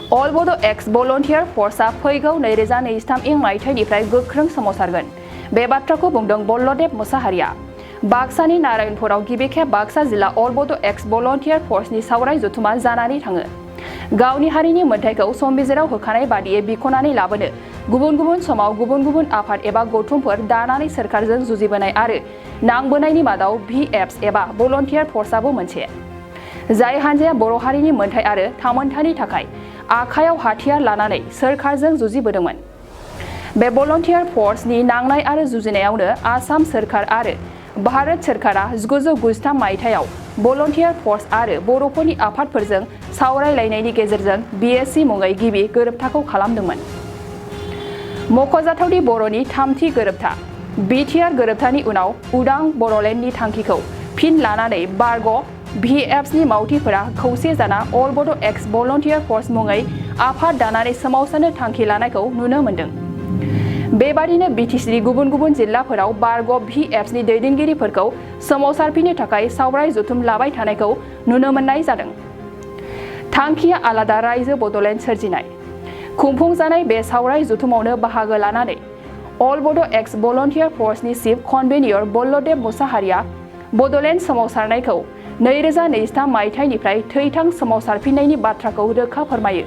All Bodo X Volunteer Forceआ फैगौ 2023 इं मायथाइनिफ्राय गोख्रों सोमावसारगोन। बे बाथ्राखौ बुंदों बल्लदेब मुसाहारिया। बाक्सानि नारायणपुराव गिबि खेब बाक्सा जिल्ला अल बड' एक्स भलन्टियार फर्सनि सावराय जथुमा जानानै थाङो। गावनि हारिनि मोन्थाइखौ संबिजिराव होखानाय बादियै बिख'नानै लाबोनो गुबुन गुबुन समाव गुबुन गुबुन आफाद एबा गौथुमफोर दानानै सोरखारजों जुजिबोनाय आरो नांबोनायनि मादाव VFs एबा भलन्टियार फर्सआबो मोनसे। जाय हान्जाया बर' हारिनि मोन्थाइ आरो थामोन्थानि थाखाय आखायाव हाथियार लानानै सोरखारजों जुजिबोदोंमोन। बे भलन्टियार फर्सनि नांनाय आरो जुजिनायावनो आसाम सोरखार आरो भारत सोरखारा 1993 मायथाइयाव भलन्टियार फर्स आरो बर'फोरनि आफादफोरजों सावरायलायनायनि गेजेरजों BSC मुङै गिबि गोरोबथाखौ खालामदोंमोन। मख'जाथावदि बर'नि थामथि गोरोबथा BTR गोरोबथानि उनाव उदां बर'लेण्डनि थांखिखौ फिन लानानै बारग' VFsनि मावथिफोरा खौसे जाना अल बड' एक्स भलन्टियार फर्स मुङै आफाद दानानै सोमावसारनो थांखि लानायखौ नुनो मोन्दों। बेबादिनो BTCनि गुबुन गुबुन जिल्लाफोराव बारग' VFsनि दैदेनगिरिफोरखौ सोमावसारफिननो थाखाय सावराय जथुम लाबाय थानायखौ नुनो मोननाय जादों। थांखिया आलादा रायजो बड'लेण्ड सोरजिनाय। खुंफुंजानाय बे सावराय जथुमावनो बाहागो लानानै अल बड' एक्स भलन्टियार फर्सनि चिफ कनभेनियर बल्लदेब मुसाहारिया बड'लेण्ड सोमावसारनायखौ 2023 मायथाइनिफ्राय थैथां सोमावसारफिननायनि बाथ्राखौ रोखा फोरमायो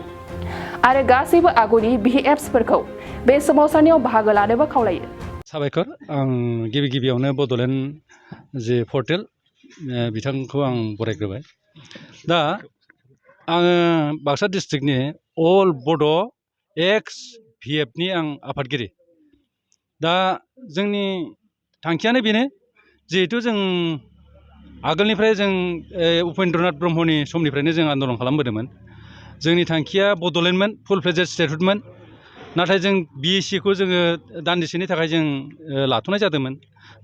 आरो गासैबो आगुनि VFsफोरखौ बे सोमावसारनायाव बाहागो लानोबो खावलायो। साबायखर। आं गिबियावनो बड'लेण्ड जे पर्टेल बिथांखौ आं बरायग्रोबाय। दा आङो बाक्सा डिस्ट्रिक्टनि अल बड' एक्स VFनि आं आफादगिरि। दा जोंनि थांखियानो बेनो, जिहेथु जों आगोलनिफ्राय जों उपेन्द्रनाथ ब्रह्मनि समनिफ्रायनो जों आन्दलन खालामबोदोंमोन। जोंनि थांखिया बड'लेण्डमोन, फुल फ्लेजेड स्टेटहुडमोन। नाथाय जों BSCखौ जोङो दान्दिसेनि थाखाय जों लाथ'नाय जादोंमोन,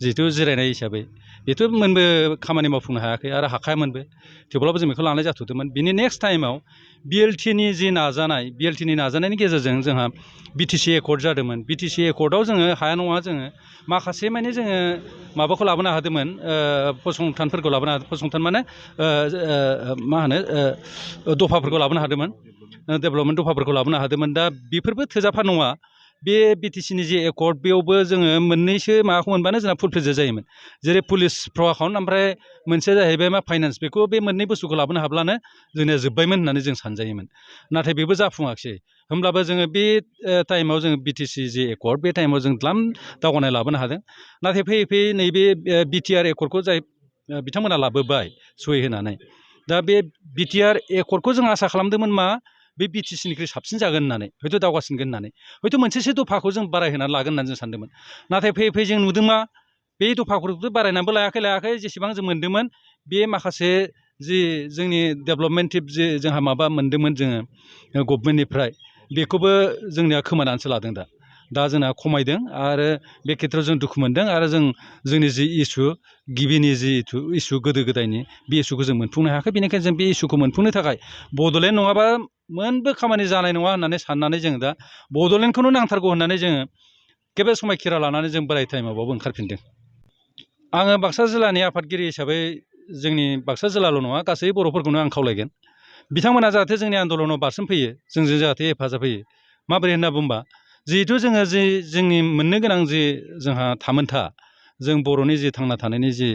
जिहेथु जिरायनाय हिसाबै। बेथ' मोनबो खामानि मावफुंनो हायाखै आरो हाखायामोनबो, थेवब्लाबो जों बेखौ लानाय जाथ'दोंमोन। बिनि नेक्स्ट टाइमाव BLTनि जि नाजानाय, BLTनि नाजानायनि गेजेरजों जोंहा BTC एकर्ड जादोंमोन। BTC एकर्डआव जोङो हाया नङा, जोङो माखासे माने जोङो माबाखौ लाबोनो हादोंमोन, फसंथानफोरखौ लाबोनो हादों। फसंथान माने मा होनो दफाफोरखौ लाबोनो हादोंमोन, डेभेलपमेन्ट दफाफोरखौ लाबोनो हादोंमोन। दा बेफोरबो थोजाफा नङा। बे BTCनि जे एकर्ड, बेयावबो जोङो मोननैसो माबाखौ मोनबानो जोंना फुल फ्लेजेड जायोमोन। जेरै पुलिस प्रकाशन, ओमफ्राय मोनसेया जाहैबाय मा फाइनान्स। बेखौ बे मोननै बुस्थुखौ लाबोनो हाब्लानो जोंनिया जोब्बायमोन होननानै जों सानजायोमोन। नाथाय बेबो जाफुङाखिसै। होमब्लाबो जोङो बे टाइमाव जोङो BTC जे एकर्ड, बे टाइमाव जों द्लाम दावगानाय लाबोनो हादों। नाथाय फैयै फैयै नैबे BTR एकर्डखौ जाय बिथांमोना लाबोबाय सहि होनानै, दा बे BTR एकर्डखौ जों आसा खालामदोंमोन मा बे BTCनिख्रुइ साबसिन जागोन होननानै, हयथ' दावगासिनगोन होननानै, हयथ' मोनसेसो दफाखौ जों बारायहोनानै लागोन होननानै जों सानदोंमोन। नाथाय फैयै फैयै जों नुदों मा बे दफाफोरखौथ' बारायनानैबो लायाखै जेसेबां जों मोन्दोंमोन। बे माखासे जि जोंनि डेभेलपमेन्ट जे जोंहा माबा मोन्दोंमोन जोङो गभमेन्टनिफ्राय, बेखौबो जोंनिया खोमानानैसो लादों। दा जोंना खमायदों आरो बे खेथ्रआव जों दुखु मोनदों। आरो जोंनि जि इसु, गिबिनि जि इसु गोदो गोदायनि, बे इसुखौ जों मोनफुंनो हायाखै। बेनिखायनो जों बे इसुखौ मोनफुंनो थाखाय बड'लेण्ड नङाबा मोनबो खामानि जानाय नङा होननानै साननानै जों दा बड'लेण्डखौनो नांथारगौ होननानै जोङो गेबे समायखिरा लानानै जों बोराय टाइमावबाबो ओंखारफिनदों। आङो बाक्सा जिल्लानि आफादगिरि हिसाबै जोंनि बाक्सा जिल्लाल' नङा, गासै बर'फोरखौनो आं खावलायगोन, बिथांमोना जाहाथे जोंनि आन्दलनाव बारसोमफैयो, जोंजों जाहाथे हेफाजाब होयो। माबोरै होनना बुंबा, जिहेथु जोङो जि जोंनि मोननो गोनां जि जोंहा थामोन्था, जों बर'नि जि थांना थानायनि जि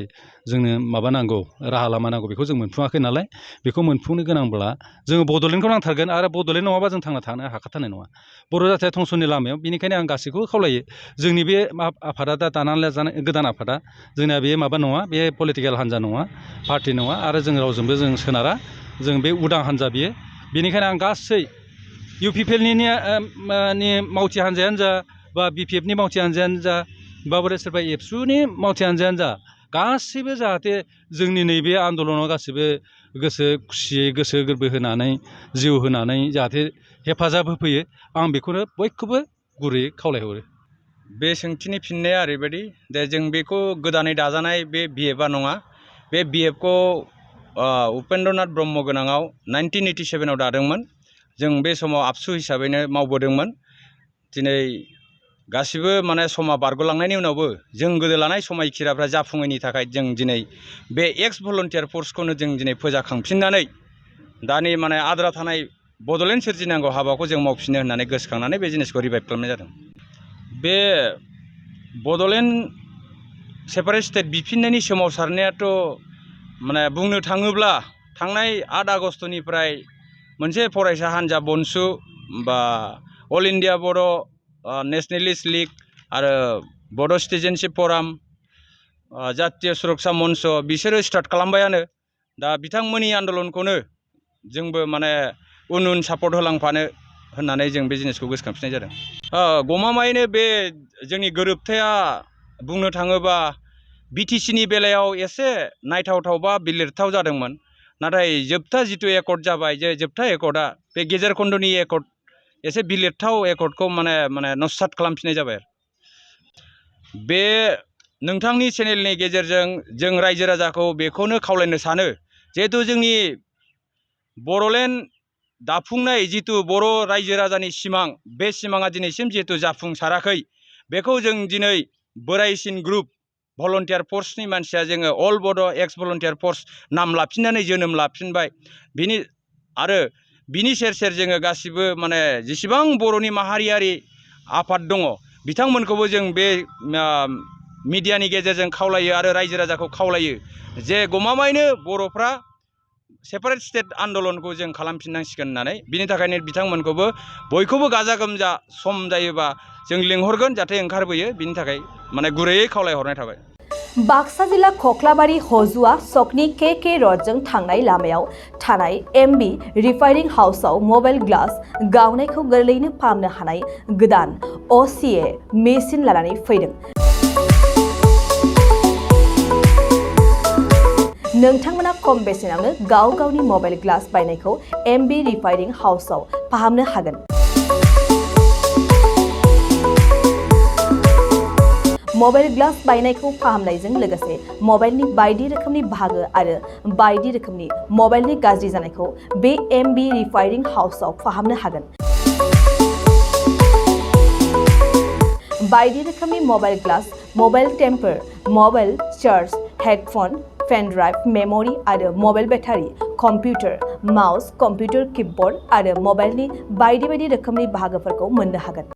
जोंनो माबा नांगौ, राहा लामा नांगौ, बेखौ जों मोनफुङाखै नालाय। बेखौ मोनफुंनो गोनांब्ला जोङो बड'लेण्डखौ नांथारगोन आरो बड'लेण्ड नङाबा जों थांना थानो हाखाथारनाय नङा बर' जाथिया धंस'नि लामायाव। बेनिखायनो आं गासैखौबो खावलायो, जोंनि बे आफादा दा दानानै लाजानाय गोदान आफादा जोंना बे माबा नङा, बे पलिटिकेल हान्जा नङा, पार्टि नङा, आरो जों रावजोंबो जों सोनारा, जों बे उदां हान्जा बियो। बेनिखायनो आं गासै UPPLनि मावथि हान्जायानो जा, बा BPFनि मावथि हान्जायानो जा, बा बोरै सोरबा एबसुनि मावथि हान्जायानो जा, गासैबो जाहाथे जोंनि नैबे आन्दलनाव गासैबो गोसो खुसियै, गोसो गोरबो होनानै, जिउ होनानै जाहाथे हेफाजाब होफैयो, आं बेखौनो बयखौबो गुरैयै खावलायहरो। बे सोंथिनि फिननाया ओरैबायदि जे जों बेखौ गोदानै दाजानाय बे BFआ नङा। बे BFखौ उपेन्द्रनाथ ब्रह्म गोनाङाव 1987आव दादोंमोन। जों बे समाव आबसु हिसाबैनो मावबोदोंमोन। दिनै गासिबो माने समा बारग'लांनायनि उनावबो जों गोदो लानाय समायखिराफ्रा जाफुङैनि थाखाय जों दिनै बे एक्स भलन्टियार फर्सखौनो जों दिनै फोजाखांफिननानै दानि माने आद्रा थानाय बड'लेण्ड सोरजिनांगौ हाबाखौ जों मावफिनो होननानै गोसोखांनानै बे जिनिसखौ रिभाइभ खालामनाय जादों। बे बड'लेण्ड सेपारेट स्टेट बिफिननायनि सोमावसारनायाथ' माने बुंनो थाङोब्ला थांनाय 8 आगष्टनिफ्राय मोनसे फरायसा हान्जा बनसु बा अल इन्डिया बड' नेशनेलिस्ट लीग आरो बड' सिटिजेनशिप फराम जातीय सुरक्षा मन्च बिसोरो स्टार्ट खालामबायानो दा बिथांमोननि आन्दलनखौनो जोंबो माने उन उन सापर्ट होलांफानो होननानै जों बे जिनिसखौ गोसोखांफिननाय जादों। गमामायैनो बे जोंनि गोरोबथाया बुंनो थाङोबा बिटिसिनि बेलायाव एसे नायथावथाव बा बिलिरथाव जादोंमोन, नाथाय जोबथा जिथु एकर्ड जाबाय जे जोबथा एकर्डआ बे गेजेर खन्द'नि एकर्ड एसे बिलिरथाव एकर्डखौ माने नस्सात खालामफिननाय जाबाय। बे नोंथांनि चेनेलनि गेजेरजों जों रायजो राजाखौ बेखौनो खावलायनो सानो, जिहेतु जोंनि बड'लेण्ड दाफुंनाय जिथु बर' रायजो राजानि सिमां, बे सिमाङा दिनैसिम जिहेतु जाफुंसाराखै, बेखौ जों दिनै बोराइसिन ग्रुप भलन्टियार फर्सनि मानसिया जोङो अल बड' एक्स भलन्टियार फर्स नाम लाफिननानै जोनोम लाफिनबाय। बिनि सेर सेर जोङो गासिबो माने जेसेबां बर'नि माहारियारि आफाद दङ बिथांमोनखौबो जों बे मिडियानि गेजेरजों खावलायो आरो रायजो राजाखौ खावलायो जे गमामायैनो बर'फ्रा सेपारेट स्टेट आन्दलनखौ जों खालामफिननांसिगोन होननानै। बिनि थाखायनो बिथांमोनखौबो बयखौबो गाजा गोमजा सम जायोबा जों लिंहरगोन जाहाथे ओंखारबोयो, बिनि थाखाय माने गुरैयै खावलायहरनाय थाबाय। बाक्सा जिल्ला खख्लाबारि हजुआ सकनि के रडजों थांनाय लामायाव थानाय MB रिफाइनिं हाउसआव मबाइल ग्लास गावनायखौ गोरलैयैनो फाहामनो हानाय गोदान OCA मेसिन लानानै फैदों। नोंथांमोना खम बेसेनावनो गावनि मबाइल ग्लास बायनायखौ MB रिफाइनिं हाउसआव फाहामनो हागोन। मबाइल ग्लास बायनायखौ फाहामनायजों लोगोसे मबाइलनि बायदि रोखोमनि बाहागो आरो बायदि रोखोमनि मबाइलनि गाज्रि जानायखौ बे MB रिफाइनिं हाउसआव फाहामनो हागोन। बायदि रोखोमनि mobile glass, mobile temper, mobile charge, headphone, pen drive, memory आरो mobile battery, computer, mouse, computer keyboard आरो मबाइलनि बायदि रोखोमनि बाहागोफोरखौ मोननो हागोन।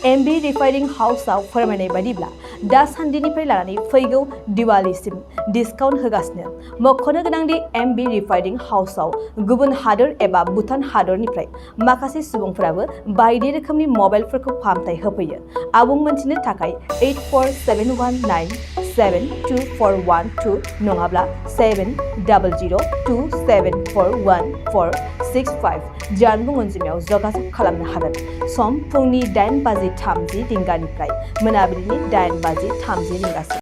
MB रिफाइनिं हाउसआव फोरमायनाय बायदिब्ला दासान्दिनिफ्राय लानानै फैगौ दिवालीसिम डिसकाउन्ट होगासिनो। मख'नो गोनांदि MB रिफाइनिं हाउसआव गुबुन हादोर एबा भुटान हादरनिफ्राय माखासे सुबुंफोराबो बायदि रोखोमनि मबाइलफोरखौ फाहामथाय होफैयो। आबुं मोनथिनो थाखाय 8471972412 नङाब्ला 7002741465 जानबुं अनजिमायाव जगाजग खालामनो हागोन। सम फुंनि 8:30 रिंगानिफ्राय मोनाबिलिनि 8:30 रिंगासिम।